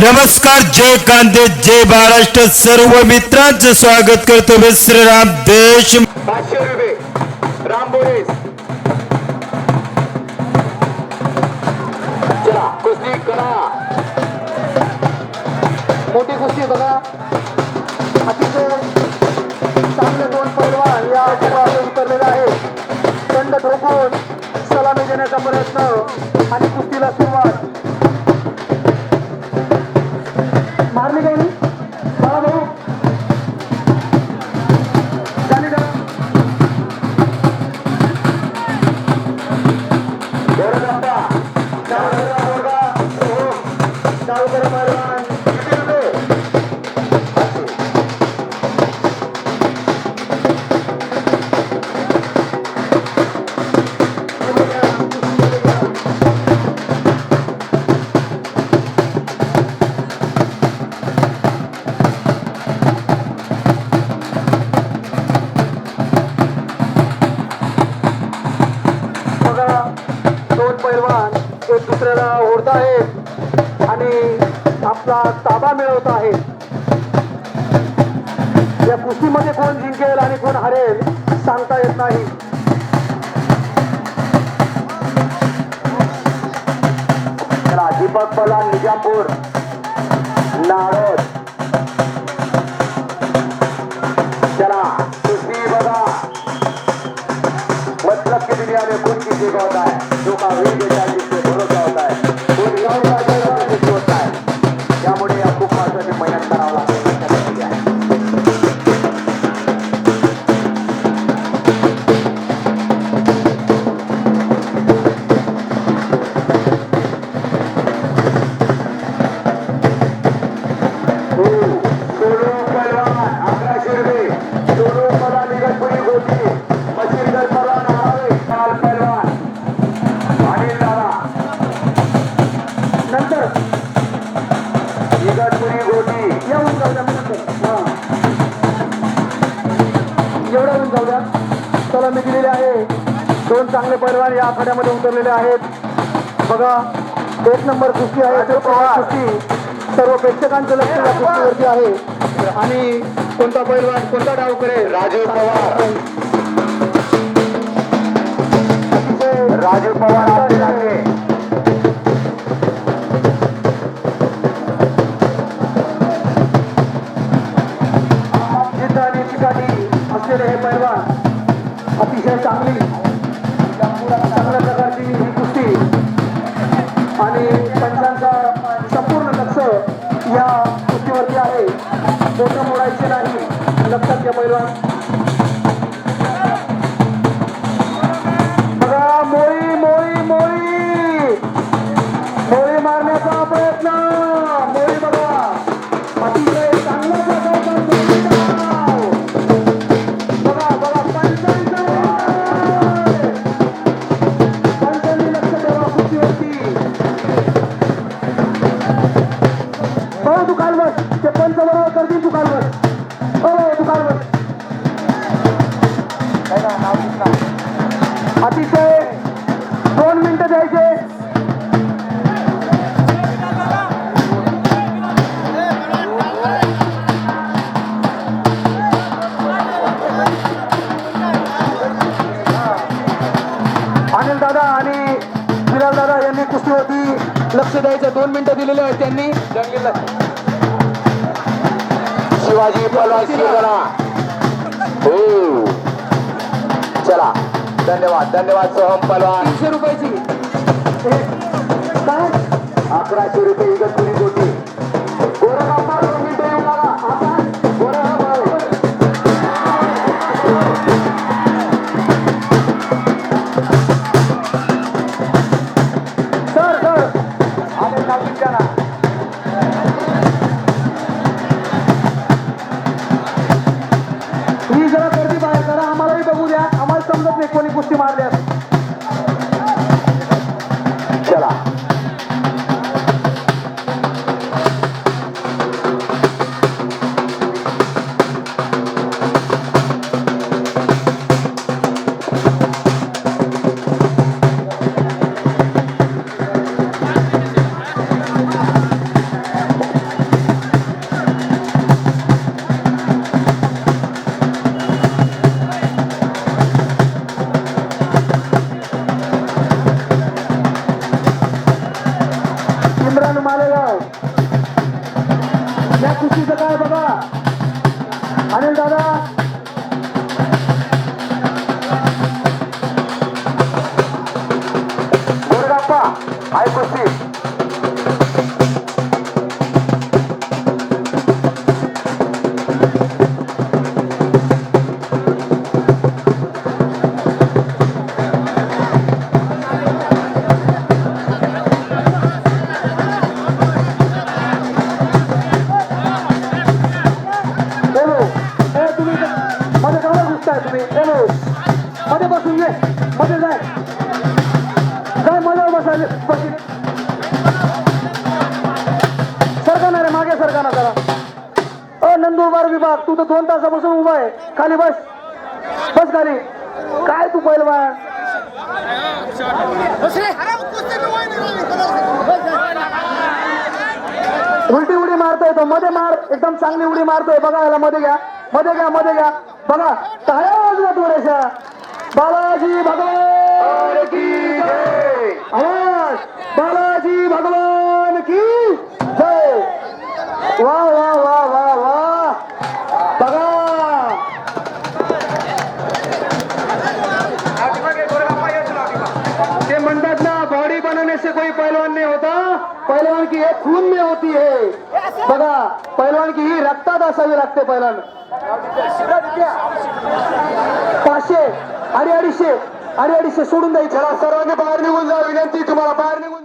नमस्कार, जय कांदे, जय महाराष्ट्र. सर्व मित्रांचं स्वागत करतो मी श्रीराम देश. 500 रुपये राम बोरेस. चला कुस्ती करा. मोठी कुस्ती बघा. अतिशय चांगले दोन पैलवान या खेळात उतरलेले आहेत. दंड ठोकून सलामी देण्याचा प्रयत्न आणि कुस्तीला सुरुवात. मारली गेली बाळा भाऊ झाली का? एक दुसऱ्याला ओढत आहेत आणि आपला ताबा मिळवत आहेत. या कुस्तीमध्ये कोण जिंकेल आणि कोण हरेल सांगता येत नाही. चला दीपक पलान निजामपूर नारोद. चला कुस्ती बघा. मतलब की दुनिया में कौन किसी को होता है जो का वीर देता है जिससे भरोसा होता है वो गाँव का जिससे होता है. त्यामुळे या खूप महत्वाची मेहनत करावं लागते. सलामी दिलेली आहे. दोन चांगले पैलवान या आखाड्यामध्ये उतरलेले आहेत. बघा, एक नंबर कुस्ती आहे. कुस्ती सर्व प्रेक्षकांचं लक्ष या कुस्तीवरती आहे. आणि कोणता पैलवान कोणता डाव करेल? राजू पवार. राजू पवार आपले आहे. जिद्द आणि चिकाटी असलेले हे पैलवान अतिशय चांगली चांगल्या प्रकारची ही कुस्ती आणि पंचांचा संपूर्ण लक्ष या कुस्तीवरती आहे. बोटं मोडायचे नाही, लक्षात घ्या पैलवान. बघा, मोळी मोळी मोळी मोळी मारण्याचा प्रयत्न. मोळी बघा, अतिशय चांगल्या प्रकारचा बघा बघा. पंचांनी लक्ष ठेवा कुस्तीवरती. हो तू काल बस, ते पंच बरोबर करतील. तू काल बस. हो तू काल बस. अतिशय 2 मिनिटं द्यायचे. अनिल दादा आणि बिलाल दादा यांनी कुस्तीवरती लक्ष द्यायचं. 2 मिनिटं दिलेले आहेत त्यांनी. शिवाजी पलवान शिवगणा. हो चला, धन्यवाद धन्यवाद. सोहम पलवान. 300 रुपयाची काय 1100 रुपये इगतपुरी गोटी. गोरखनाथ 2 मिनिटं येऊ लागा. आता गोरखनाथ सर सर आणि नाशिक जाणार. ही जरा गर्दी बाहेर करा. आम्हालाही बघू द्या. आम्हाला समजत नाही कोणी कुस्ती मारल्यास. चला आहे या कुस्तीचं काय बघा अनिल दादा गोरगाप्पा आहे कुस्ती तुम्ही मध्ये काढा घुसताय तुम्ही मध्ये बसून ये मध्ये जाय काय मध्ये बसायला बशी सरकाना रे मागे सरकाना जरा नंदुरबार विभाग तू तर 2 तासापासून उभा आहे खाली बस बस खाली काय तू पहिलवान उलटी उडी मारतोय तो मध्ये मार एकदम चांगली उडी मारतोय बघा याला मध्ये घ्या बघा टाळ्या वाजवा थोड्याशा बालाजी भगवान की जय आवाज बालाजी भगवान की जय वा वा वा वा वा बघा ते म्हणतात ना बॉडी बनाने से कोई पहलवान नहीं होता पहलवान की एक खून में होती है बघा पहलवान की ही रक्तात असावी लागते पहलवान 500 आणि 250 सोडून द्यायचं सर्वांनी बाहेर निघून जा विनंती तुम्हाला बाहेर निघून